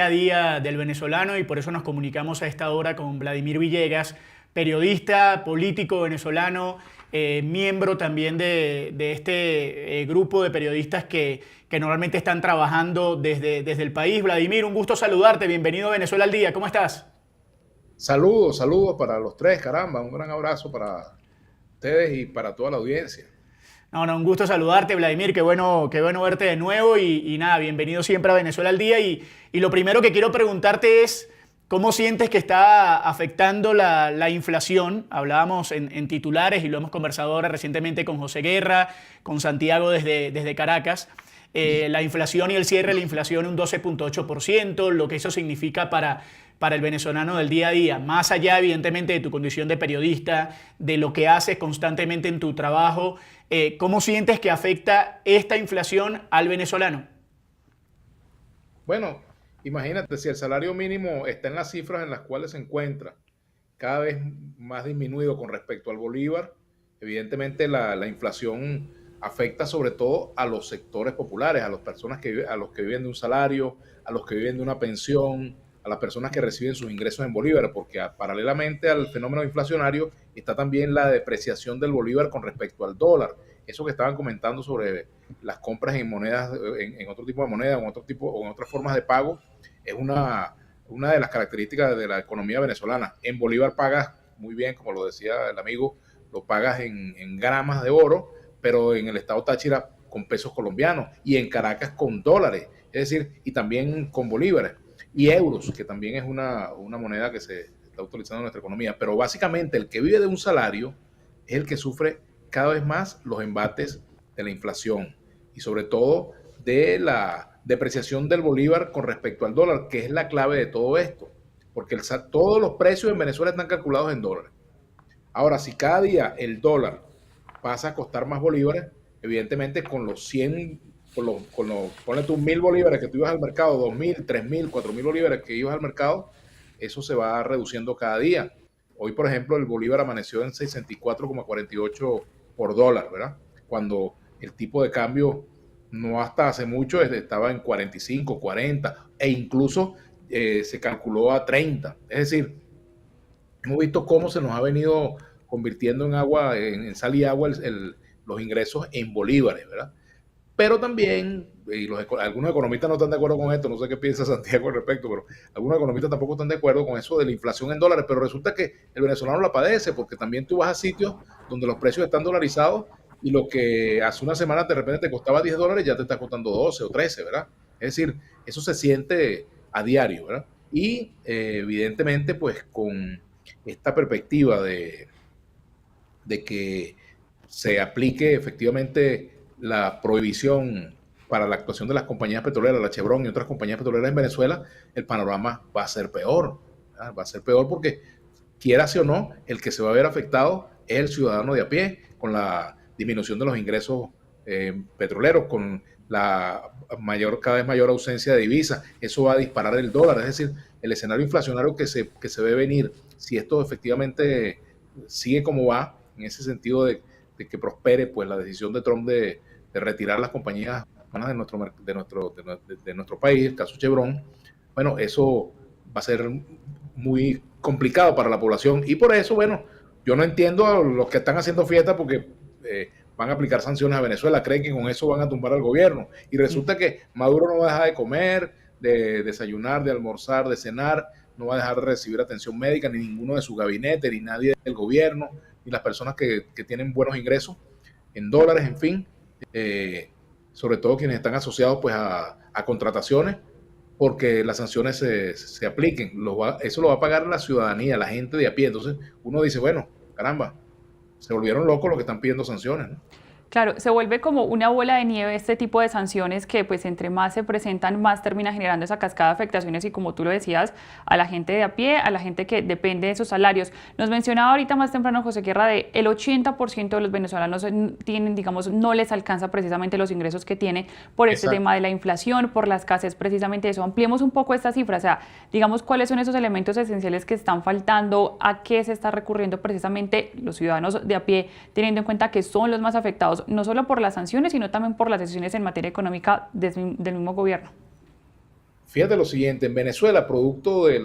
a día del venezolano y por eso nos comunicamos a esta hora con Vladimir Villegas, periodista, político venezolano, miembro también de este grupo de periodistas que normalmente están trabajando desde el país. Vladimir, un gusto saludarte, bienvenido a Venezuela al Día, ¿cómo estás? Saludos, saludos para los tres, caramba, un gran abrazo para ustedes y para toda la audiencia. No, un gusto saludarte, Vladimir, qué bueno verte de nuevo y nada, bienvenido siempre a Venezuela al Día y lo primero que quiero preguntarte es ¿cómo sientes que está afectando la inflación? Hablábamos en titulares y lo hemos conversado ahora recientemente con José Guerra, con Santiago desde Caracas. La inflación y el cierre de la inflación un 12,8%, lo que eso significa para el venezolano del día a día, más allá evidentemente de tu condición de periodista, de lo que haces constantemente en tu trabajo, ¿cómo sientes que afecta esta inflación al venezolano? Bueno, imagínate, si el salario mínimo está en las cifras en las cuales se encuentra, cada vez más disminuido con respecto al bolívar, evidentemente la inflación afecta sobre todo a los sectores populares, a las personas a los que viven de un salario, a los que viven de una pensión, a las personas que reciben sus ingresos en bolívar, porque paralelamente al fenómeno inflacionario está también la depreciación del bolívar con respecto al dólar. Eso que estaban comentando sobre las compras en monedas, en otro tipo de moneda, en otro tipo, o en otras formas de pago, es una de las características de la economía venezolana. En bolívar pagas muy bien, como lo decía el amigo, lo pagas en gramas de oro, pero en el estado Táchira con pesos colombianos y en Caracas con dólares, es decir, y también con bolívares y euros, que también es una moneda que se está utilizando en nuestra economía. Pero básicamente el que vive de un salario es el que sufre cada vez más los embates de la inflación y sobre todo de la depreciación del bolívar con respecto al dólar, que es la clave de todo esto, porque todos los precios en Venezuela están calculados en dólares. Ahora, si cada día el dólar pasa a costar más bolívares, evidentemente con los 100, ponle tú 1.000 bolívares que tú ibas al mercado, 2.000, 3.000, 4.000 bolívares que ibas al mercado, eso se va reduciendo cada día. Hoy, por ejemplo, el bolívar amaneció en 64,48 por dólar, ¿verdad? Cuando el tipo de cambio no hasta hace mucho estaba en 45, 40 e incluso se calculó a 30. Es decir, hemos visto cómo se nos ha venido convirtiendo en agua, en sal y agua, los ingresos en bolívares, ¿verdad? Pero también, y algunos economistas no están de acuerdo con esto, no sé qué piensa Santiago al respecto, pero algunos economistas tampoco están de acuerdo con eso de la inflación en dólares, pero resulta que el venezolano la padece, porque también tú vas a sitios donde los precios están dolarizados y lo que hace una semana de repente te costaba $10 ya te está costando 12 o 13, ¿verdad? Es decir, eso se siente a diario, ¿verdad? Y evidentemente, pues con esta perspectiva de que se aplique efectivamente la prohibición para la actuación de las compañías petroleras, la Chevron y otras compañías petroleras en Venezuela, el panorama va a ser peor. ¿Verdad? Va a ser peor porque, quiera o no, el que se va a ver afectado es el ciudadano de a pie, con la disminución de los ingresos petroleros, con la cada vez mayor ausencia de divisas. Eso va a disparar el dólar. Es decir, el escenario inflacionario que se ve venir, si esto efectivamente sigue como va, en ese sentido de que prospere pues la decisión de Trump de retirar las compañías de nuestro país, el caso Chevron, bueno, eso va a ser muy complicado para la población y por eso, bueno, yo no entiendo a los que están haciendo fiesta porque van a aplicar sanciones a Venezuela, creen que con eso van a tumbar al gobierno y resulta que Maduro no va a dejar de comer, de desayunar, de almorzar, de cenar, no va a dejar de recibir atención médica, ni ninguno de su gabinete, ni nadie del gobierno, ni las personas que tienen buenos ingresos en dólares, en fin, eh, sobre todo quienes están asociados pues a contrataciones, porque las sanciones se apliquen. Eso lo va a pagar la ciudadanía, la gente de a pie. Entonces uno dice, bueno, caramba, se volvieron locos los que están pidiendo sanciones, ¿no? Claro, se vuelve como una bola de nieve este tipo de sanciones que pues entre más se presentan, más termina generando esa cascada de afectaciones y como tú lo decías, a la gente de a pie, a la gente que depende de esos salarios. Nos mencionaba ahorita más temprano José Guerra de el 80% de los venezolanos tienen, digamos, no les alcanza precisamente los ingresos que tienen por este Exacto. tema de la inflación, por la escasez precisamente de eso. Ampliemos un poco esta cifra, o sea, digamos cuáles son esos elementos esenciales que están faltando, a qué se está recurriendo precisamente los ciudadanos de a pie, teniendo en cuenta que son los más afectados no solo por las sanciones, sino también por las decisiones en materia económica del mismo gobierno. fíjate lo siguiente, en Venezuela, producto de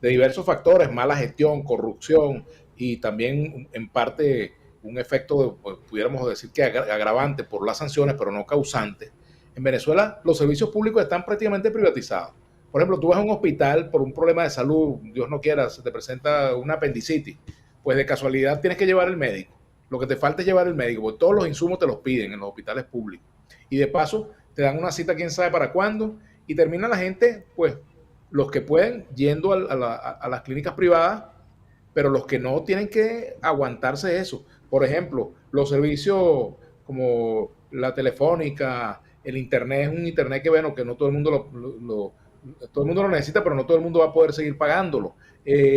diversos factores, mala gestión, corrupción y también en parte un efecto, pues, pudiéramos decir que agravante por las sanciones, pero no causante, en Venezuela los servicios públicos están prácticamente privatizados. Por ejemplo, tú vas a un hospital por un problema de salud, Dios no quiera, se te presenta una apendicitis, pues de casualidad tienes que llevar el médico. Lo que te falta es llevar el médico, porque todos los insumos te los piden en los hospitales públicos. Y de paso, te dan una cita quién sabe para cuándo, y termina la gente, pues, los que pueden yendo a las clínicas privadas, pero los que no tienen que aguantarse eso. Por ejemplo, los servicios como la telefónica, el internet, es un internet que, bueno, que no todo el mundo todo el mundo lo necesita, pero no todo el mundo va a poder seguir pagándolo.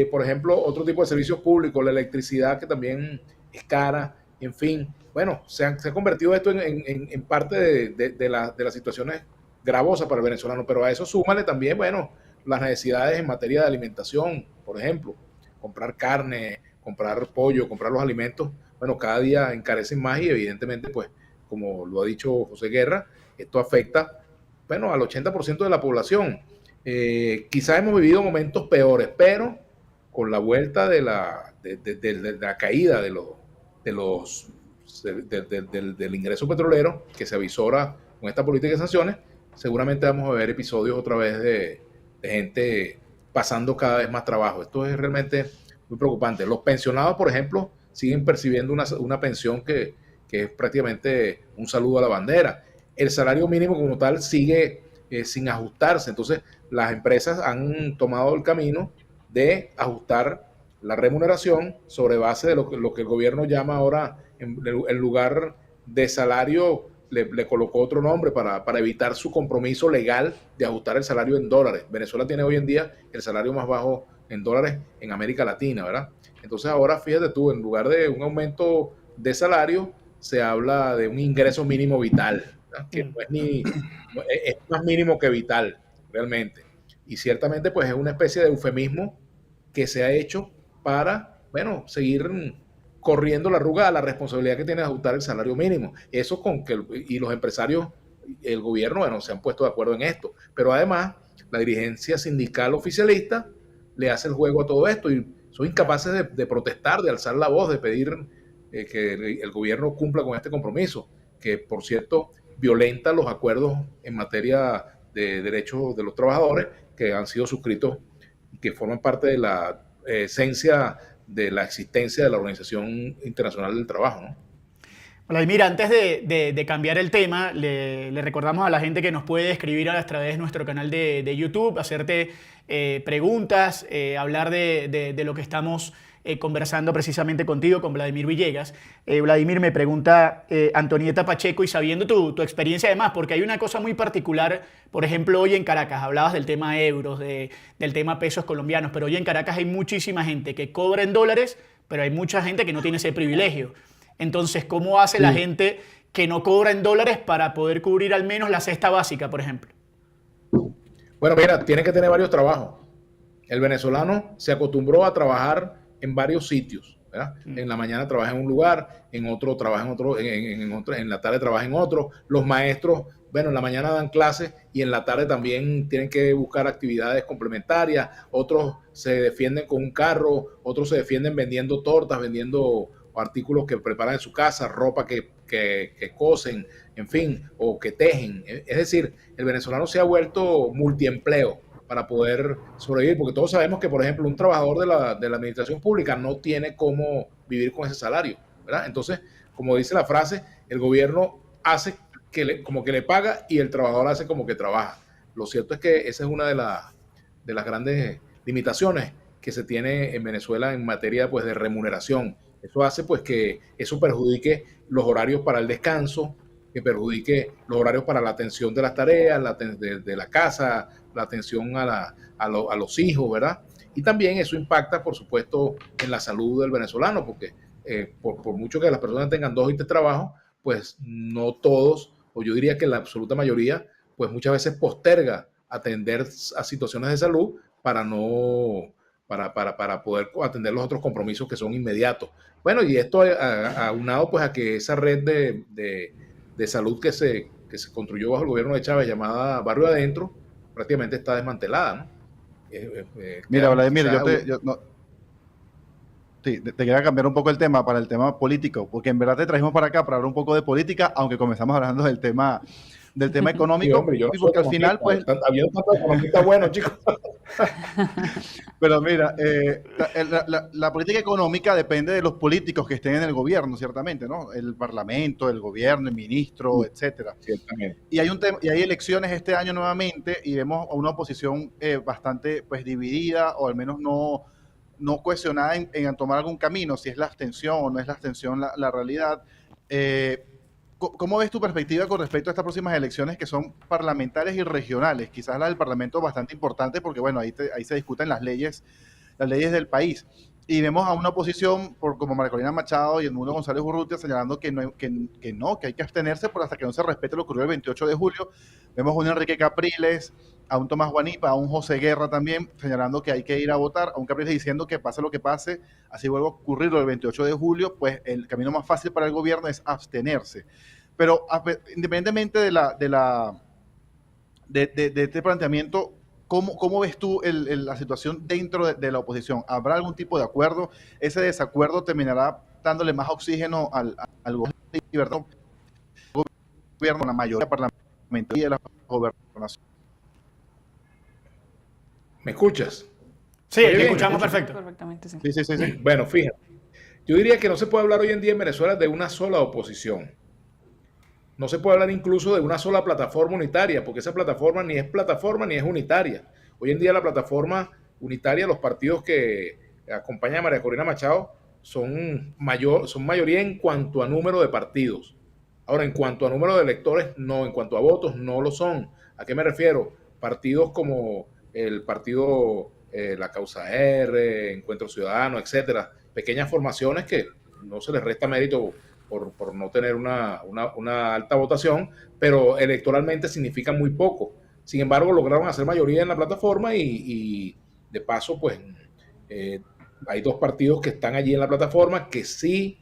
Por ejemplo, otro tipo de servicios públicos, la electricidad, que también es cara, en fin. Bueno, se ha convertido esto en parte de las situaciones gravosas para el venezolano, pero a eso súmale también, bueno, las necesidades en materia de alimentación, por ejemplo, comprar carne, comprar pollo, comprar los alimentos, bueno, cada día encarecen más y evidentemente, pues, como lo ha dicho José Guerra, esto afecta, bueno, al 80% de la población. Quizás hemos vivido momentos peores, pero con la vuelta de la caída del ingreso petrolero que se avisora con esta política de sanciones, seguramente vamos a ver episodios otra vez de gente pasando cada vez más trabajo. Esto es realmente muy preocupante. Los pensionados, por ejemplo, siguen percibiendo una pensión que es prácticamente un saludo a la bandera. El salario mínimo como tal sigue sin ajustarse. Entonces, las empresas han tomado el camino de ajustar la remuneración sobre base de lo que el gobierno llama ahora, en lugar de salario, le colocó otro nombre para evitar su compromiso legal de ajustar el salario en dólares. Venezuela tiene hoy en día el salario más bajo en dólares en América Latina, ¿verdad? Entonces ahora, fíjate tú, en lugar de un aumento de salario, se habla de un ingreso mínimo vital, ¿verdad? Que no es más mínimo que vital, realmente. Y ciertamente, pues, es una especie de eufemismo que se ha hecho para, bueno, seguir corriendo la arruga a la responsabilidad que tiene de ajustar el salario mínimo. Eso y los empresarios, el gobierno, bueno, se han puesto de acuerdo en esto. Pero además, la dirigencia sindical oficialista le hace el juego a todo esto y son incapaces de protestar, de alzar la voz, de pedir que el gobierno cumpla con este compromiso, que, por cierto, violenta los acuerdos en materia de derechos de los trabajadores que han sido suscritos y que forman parte de la esencia de la existencia de la Organización Internacional del Trabajo, ¿no? Vladimir, antes de cambiar el tema, le recordamos a la gente que nos puede escribir a través de nuestro canal de YouTube, hacerte preguntas, hablar de lo que estamos conversando precisamente contigo, con Vladimir Villegas. Vladimir, me pregunta Antonieta Pacheco, y sabiendo tu experiencia además, porque hay una cosa muy particular, por ejemplo, hoy en Caracas, hablabas del tema euros, del tema pesos colombianos, pero hoy en Caracas hay muchísima gente que cobra en dólares, pero hay mucha gente que no tiene ese privilegio. Entonces, ¿cómo hace la gente que no cobra en dólares para poder cubrir al menos la cesta básica, por ejemplo? Bueno, mira, tiene que tener varios trabajos. El venezolano se acostumbró a trabajar en varios sitios, ¿verdad? En la mañana trabaja en un lugar, en otro trabaja en otro, en la tarde trabaja en otro. Los maestros, bueno, en la mañana dan clases y en la tarde también tienen que buscar actividades complementarias. Otros se defienden con un carro, otros se defienden vendiendo tortas, vendiendo artículos que preparan en su casa, ropa que cosen, en fin, o que tejen. Es decir, el venezolano se ha vuelto multiempleo para poder sobrevivir, porque todos sabemos que, por ejemplo, un trabajador de la administración pública no tiene cómo vivir con ese salario, ¿verdad? Entonces, como dice la frase, el gobierno hace como que le paga y el trabajador hace como que trabaja. Lo cierto es que esa es una de las grandes limitaciones que se tiene en Venezuela en materia, pues, de remuneración. Eso hace, pues, que eso perjudique los horarios para el descanso, que perjudique los horarios para la atención de las tareas, de la casa, la atención a los hijos, ¿verdad? Y también eso impacta, por supuesto, en la salud del venezolano, porque por mucho que las personas tengan 2 y 3 trabajos, pues no todos, o yo diría que la absoluta mayoría, pues muchas veces posterga atender a situaciones de salud para poder atender los otros compromisos que son inmediatos. Bueno, y esto aunado pues a que esa red de salud que se construyó bajo el gobierno de Chávez, llamada Barrio Adentro, prácticamente está desmantelada, ¿no? Mira, Vladimir, quizás sí, te quería cambiar un poco el tema para el tema político, porque en verdad te trajimos para acá para hablar un poco de política, aunque comenzamos hablando del tema sí, económico, hombre, yo no y soy porque al final, economista, pues, habiendo tantos economistas buenos, chicos. pero mira, la política económica depende de los políticos que estén en el gobierno, ciertamente, ¿no? El parlamento, el gobierno, el ministro, etcétera. Ciertamente. Y hay elecciones este año nuevamente y vemos a una oposición bastante pues dividida, o al menos no cohesionada en tomar algún camino, si es la abstención o no es la abstención la realidad. ¿Cómo ves tu perspectiva con respecto a estas próximas elecciones que son parlamentarias y regionales? Quizás la del Parlamento bastante importante porque, bueno, ahí se discuten las leyes del país. Y vemos a una oposición como María Corina Machado y Edmundo González Urrutia señalando que hay que abstenerse hasta que no se respete lo que ocurrió el 28 de julio. Vemos a un Enrique Capriles, a un Tomás Guanipa, a un José Guerra también señalando que hay que ir a votar, a un Capriles diciendo que pase lo que pase, así vuelve a ocurrir lo del 28 de julio, pues el camino más fácil para el gobierno es abstenerse. Pero independientemente de este planteamiento, ¿cómo ves tú la situación dentro de la oposición? ¿Habrá algún tipo de acuerdo? ¿Ese desacuerdo terminará dándole más oxígeno al gobierno, la mayoría parlamentaria de la gobernación? ¿Me escuchas? Sí, te escuchamos perfecto. Perfectamente, sí. Sí. Bueno, fíjate, yo diría que no se puede hablar hoy en día en Venezuela de una sola oposición. No se puede hablar incluso de una sola plataforma unitaria, porque esa plataforma ni es unitaria. Hoy en día la plataforma unitaria, los partidos que acompañan a María Corina Machado son mayoría en cuanto a número de partidos. Ahora, en cuanto a número de electores, no, en cuanto a votos, no lo son. ¿A qué me refiero? Partidos como el partido La Causa R, Encuentro Ciudadano, etcétera. Pequeñas formaciones que no se les resta mérito por no tener una alta votación, pero electoralmente significa muy poco. Sin embargo, lograron hacer mayoría en la plataforma y de paso, pues, hay dos partidos que están allí en la plataforma que sí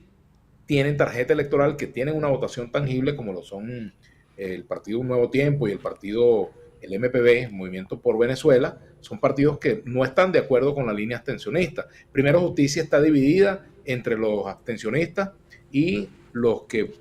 tienen tarjeta electoral, que tienen una votación tangible, como lo son el Partido Un Nuevo Tiempo y el MPB, Movimiento por Venezuela. Son partidos que no están de acuerdo con la línea abstencionista. Primero Justicia está dividida entre los abstencionistas y los que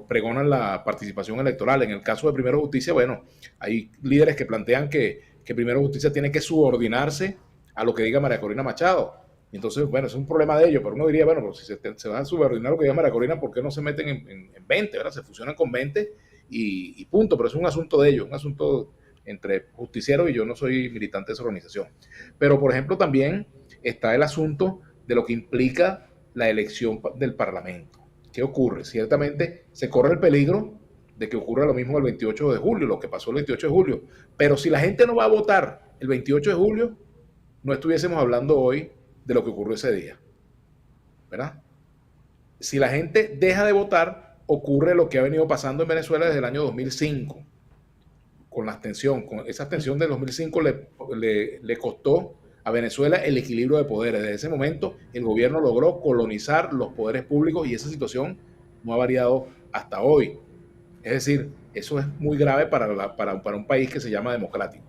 pregonan la participación electoral. En el caso de Primero Justicia, bueno, hay líderes que plantean que Primero Justicia tiene que subordinarse a lo que diga María Corina Machado. Entonces, bueno, es un problema de ellos, pero uno diría, bueno, pues si se van a subordinar a lo que diga María Corina, ¿por qué no se meten en 20? ¿Verdad? Se fusionan con 20 y punto, pero es un asunto de ellos, un asunto entre justicieros, y yo no soy militante de esa organización. Pero, por ejemplo, también está el asunto de lo que implica la elección del Parlamento. ¿Qué ocurre? Ciertamente se corre el peligro de que ocurra lo mismo el 28 de julio, lo que pasó el 28 de julio. Pero si la gente no va a votar el 28 de julio, no estuviésemos hablando hoy de lo que ocurrió ese día, ¿verdad? Si la gente deja de votar, ocurre lo que ha venido pasando en Venezuela desde el año 2005, con la abstención. Con esa abstención del 2005 le costó a Venezuela el equilibrio de poderes. Desde ese momento el gobierno logró colonizar los poderes públicos y esa situación no ha variado hasta hoy. Es decir, eso es muy grave para un país que se llama democrático.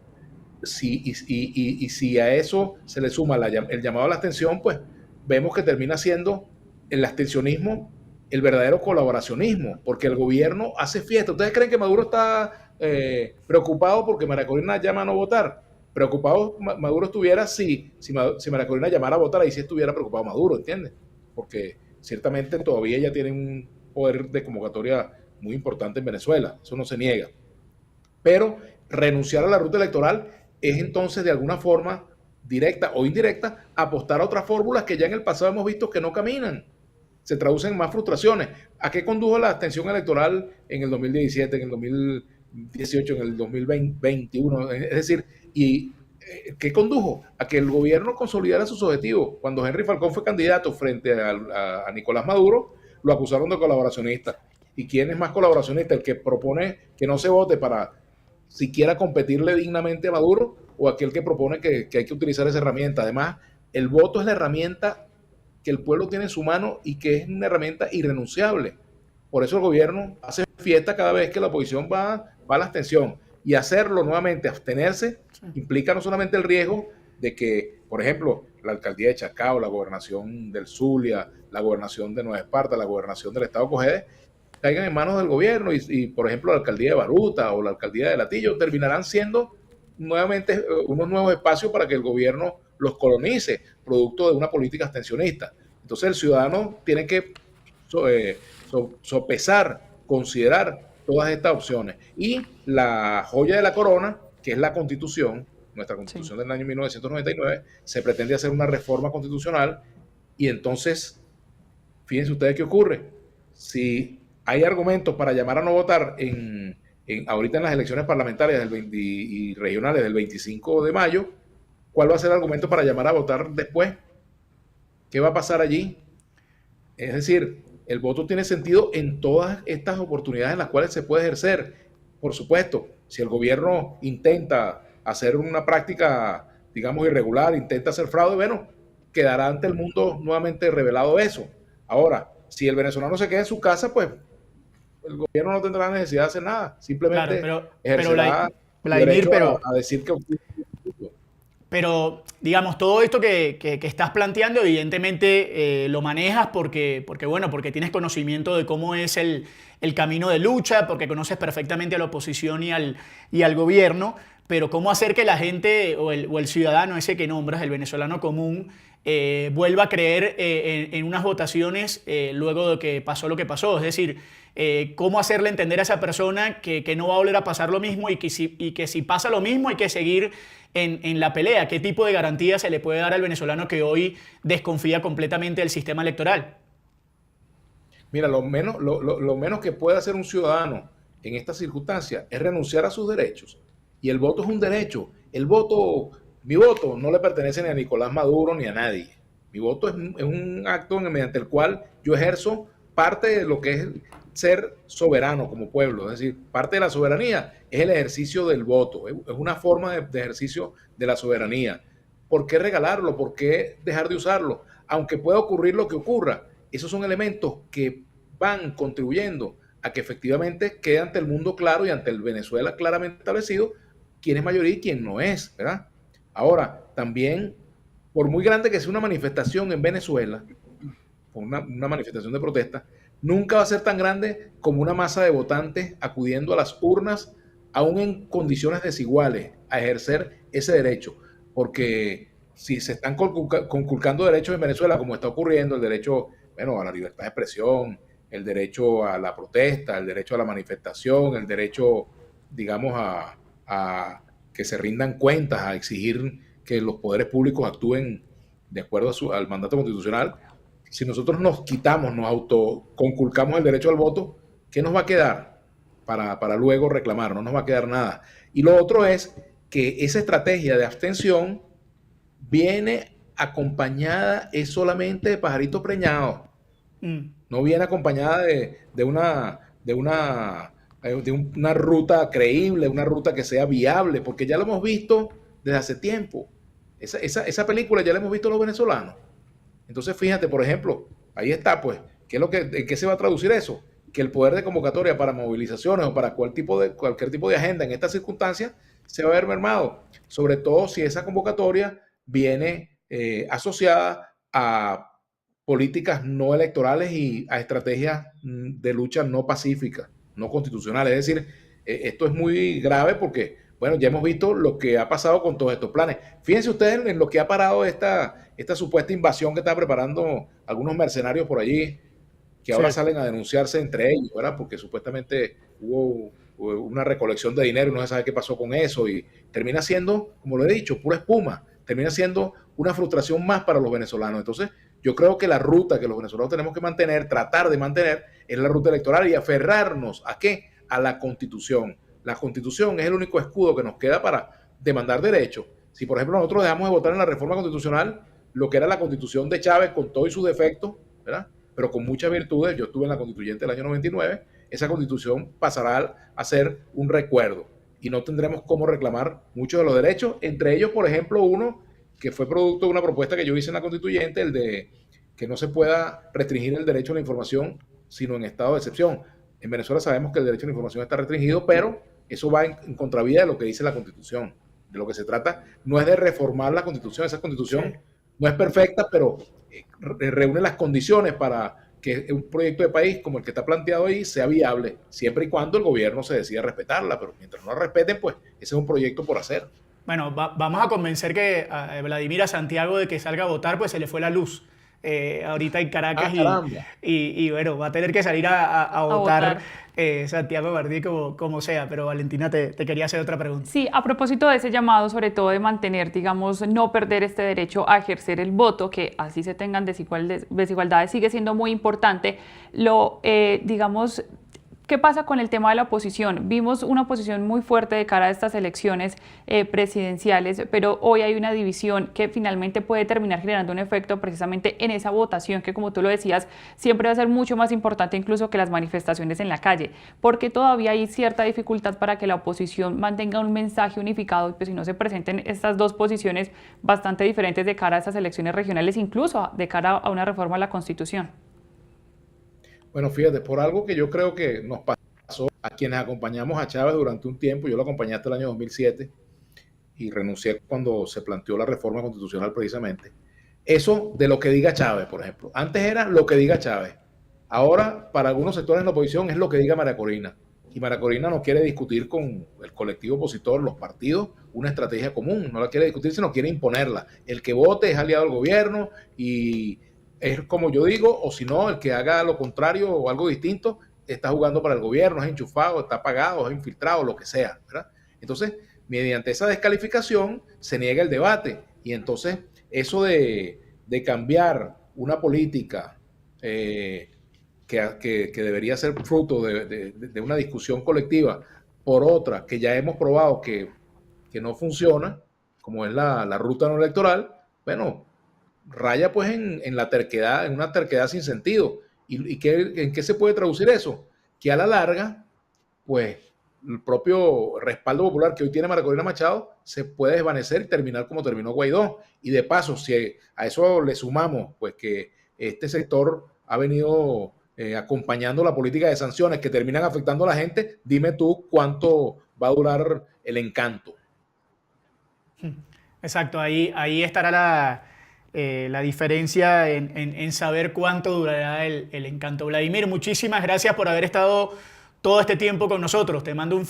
Si a eso se le suma el llamado a la abstención, pues vemos que termina siendo el abstencionismo el verdadero colaboracionismo, porque el gobierno hace fiesta. ¿Ustedes creen que Maduro está preocupado porque María Corina llama a no votar? Preocupado Maduro estuviera si María Corina llamara a votar, ahí sí estuviera preocupado Maduro, ¿entiendes? Porque ciertamente todavía ella tiene un poder de convocatoria muy importante en Venezuela, eso no se niega. Pero renunciar a la ruta electoral es entonces de alguna forma, directa o indirecta, apostar a otras fórmulas que ya en el pasado hemos visto que no caminan. Se traducen en más frustraciones. ¿A qué condujo la abstención electoral en el 2017, en el 2018, en el 2021? Es decir, ¿qué condujo? A que el gobierno consolidara sus objetivos. Cuando Henry Falcón fue candidato frente a Nicolás Maduro, lo acusaron de colaboracionista. ¿Y quién es más colaboracionista? ¿El que propone que no se vote para siquiera competirle dignamente a Maduro, o aquel que propone que hay que utilizar esa herramienta? Además, el voto es la herramienta que el pueblo tiene en su mano y que es una herramienta irrenunciable. Por eso el gobierno hace fiesta cada vez que la oposición va a la abstención. y hacerlo nuevamente, abstenerse, implica no solamente el riesgo de que, por ejemplo, la alcaldía de Chacao, la gobernación del Zulia, la gobernación de Nueva Esparta, la gobernación del estado Cojedes, caigan en manos del gobierno y, por ejemplo, la alcaldía de Baruta o la alcaldía de Latillo terminarán siendo nuevamente unos nuevos espacios para que el gobierno los colonice, producto de una política abstencionista. Entonces el ciudadano tiene que sopesar, considerar todas estas opciones. Y la joya de la corona, que es la Constitución, nuestra Constitución del año 1999, se pretende hacer una reforma constitucional y entonces, fíjense ustedes qué ocurre. Si hay argumentos para llamar a no votar ahorita en las elecciones parlamentarias y regionales del 25 de mayo, ¿cuál va a ser el argumento para llamar a votar después? ¿Qué va a pasar allí? Es decir, el voto tiene sentido en todas estas oportunidades en las cuales se puede ejercer. Por supuesto, si el gobierno intenta hacer una práctica, digamos, irregular, intenta hacer fraude, bueno, quedará ante el mundo nuevamente revelado eso. Ahora, si el venezolano se queda en su casa, pues el gobierno no tendrá necesidad de hacer nada. Simplemente ejercerá Vladimir, a decir que... Pero, digamos, todo esto que estás planteando, evidentemente lo manejas porque tienes conocimiento de cómo es el camino de lucha, porque conoces perfectamente a la oposición y al gobierno, pero cómo hacer que la gente o el ciudadano ese que nombras, el venezolano común, vuelva a creer en unas votaciones luego de que pasó lo que pasó. Es decir, cómo hacerle entender a esa persona que no va a volver a pasar lo mismo y que si pasa lo mismo hay que seguir en la pelea. ¿Qué tipo de garantía se le puede dar al venezolano que hoy desconfía completamente del sistema electoral? Mira, lo menos que puede hacer un ciudadano en estas circunstancias es renunciar a sus derechos. Y el voto es un derecho. Mi voto no le pertenece ni a Nicolás Maduro ni a nadie. Mi voto es un acto mediante el cual yo ejerzo parte de lo que es ser soberano como pueblo. Es decir, parte de la soberanía es el ejercicio del voto. Es una forma de ejercicio de la soberanía. ¿Por qué regalarlo? ¿Por qué dejar de usarlo? Aunque pueda ocurrir lo que ocurra, esos son elementos que van contribuyendo a que efectivamente quede ante el mundo claro y ante el Venezuela claramente establecido quién es mayoría y quién no es, ¿verdad? Ahora, también, por muy grande que sea una manifestación en Venezuela, una manifestación de protesta, nunca va a ser tan grande como una masa de votantes acudiendo a las urnas, aún en condiciones desiguales, a ejercer ese derecho. Porque si se están conculcando derechos en Venezuela, como está ocurriendo, el derecho, a la libertad de expresión, el derecho a la protesta, el derecho a la manifestación, el derecho, digamos, a que se rindan cuentas, a exigir que los poderes públicos actúen de acuerdo al mandato constitucional. Si nosotros nos quitamos, nos autoconculcamos el derecho al voto, ¿qué nos va a quedar para luego reclamar? No nos va a quedar nada. Y lo otro es que esa estrategia de abstención viene acompañada es solamente de pajaritos preñados. No viene acompañada de una ruta creíble, una ruta que sea viable, porque ya lo hemos visto desde hace tiempo. Esa película ya la hemos visto los venezolanos. Entonces, fíjate, por ejemplo, ahí está, pues, ¿en qué se va a traducir eso? Que el poder de convocatoria para movilizaciones o para cualquier tipo de agenda en estas circunstancias se va a ver mermado, sobre todo si esa convocatoria viene asociada a políticas no electorales y a estrategias de lucha no pacíficas, no constitucionales. Es decir, esto es muy grave porque, ya hemos visto lo que ha pasado con todos estos planes. Fíjense ustedes en lo que ha parado esta supuesta invasión que están preparando algunos mercenarios por allí, que ahora salen a denunciarse entre ellos, ¿verdad? Porque supuestamente hubo una recolección de dinero y no se sabe qué pasó con eso y termina siendo, como lo he dicho, pura espuma, termina siendo una frustración más para los venezolanos. Entonces, yo creo que la ruta que los venezolanos tenemos que mantener, tratar de mantener, es la ruta electoral y aferrarnos ¿a qué? A la Constitución. La Constitución es el único escudo que nos queda para demandar derechos. Si, por ejemplo, nosotros dejamos de votar en la reforma constitucional, lo que era la Constitución de Chávez con todos sus defectos, ¿verdad? Pero con muchas virtudes, yo estuve en la Constituyente del año 99, esa Constitución pasará a ser un recuerdo y no tendremos cómo reclamar muchos de los derechos, entre ellos, por ejemplo, uno que fue producto de una propuesta que yo hice en la Constituyente, el de que no se pueda restringir el derecho a la información, sino en estado de excepción. En Venezuela sabemos que el derecho a la información está restringido, pero eso va en contravía de lo que dice la Constitución. De lo que se trata no es de reformar la Constitución, esa Constitución no es perfecta, pero reúne las condiciones para que un proyecto de país como el que está planteado ahí sea viable, siempre y cuando el gobierno se decida respetarla, pero mientras no la respeten, pues ese es un proyecto por hacer. Bueno, vamos a convencer a Vladimir, a Santiago, de que salga a votar, pues se le fue la luz ahorita en Caracas y bueno, va a tener que salir a votar. Santiago Martí como sea, pero Valentina, te quería hacer otra pregunta. Sí, a propósito de ese llamado, sobre todo de mantener, digamos, no perder este derecho a ejercer el voto, que así se tengan desigualdades, sigue siendo muy importante. Digamos, ¿qué pasa con el tema de la oposición? Vimos una oposición muy fuerte de cara a estas elecciones presidenciales, pero hoy hay una división que finalmente puede terminar generando un efecto precisamente en esa votación que, como tú lo decías, siempre va a ser mucho más importante incluso que las manifestaciones en la calle, porque todavía hay cierta dificultad para que la oposición mantenga un mensaje unificado y pues si no se presenten estas dos posiciones bastante diferentes de cara a estas elecciones regionales, incluso de cara a una reforma a la Constitución. Bueno, fíjate, por algo que yo creo que nos pasó a quienes acompañamos a Chávez durante un tiempo, yo lo acompañé hasta el año 2007 y renuncié cuando se planteó la reforma constitucional precisamente. Eso de lo que diga Chávez, por ejemplo. Antes era lo que diga Chávez. Ahora, para algunos sectores de la oposición, es lo que diga María Corina. Y María Corina no quiere discutir con el colectivo opositor, los partidos, una estrategia común. No la quiere discutir, sino quiere imponerla. El que vote es aliado al gobierno y es como yo digo, o si no, el que haga lo contrario o algo distinto, está jugando para el gobierno, es enchufado, está pagado, es infiltrado, lo que sea, ¿verdad? Entonces, mediante esa descalificación se niega el debate y entonces eso de cambiar una política que debería ser fruto de una discusión colectiva por otra que ya hemos probado que no funciona, como es la ruta no electoral, bueno, raya pues en la terquedad, en una terquedad sin sentido. ¿Y en qué se puede traducir eso? Que a la larga, pues el propio respaldo popular que hoy tiene María Corina Machado se puede desvanecer y terminar como terminó Guaidó. Y de paso, si a eso le sumamos pues que este sector ha venido acompañando la política de sanciones que terminan afectando a la gente, dime tú cuánto va a durar el encanto. Exacto, ahí estará la diferencia en saber cuánto durará el encanto. Vladimir, muchísimas gracias por haber estado todo este tiempo con nosotros. Te mando un fuerte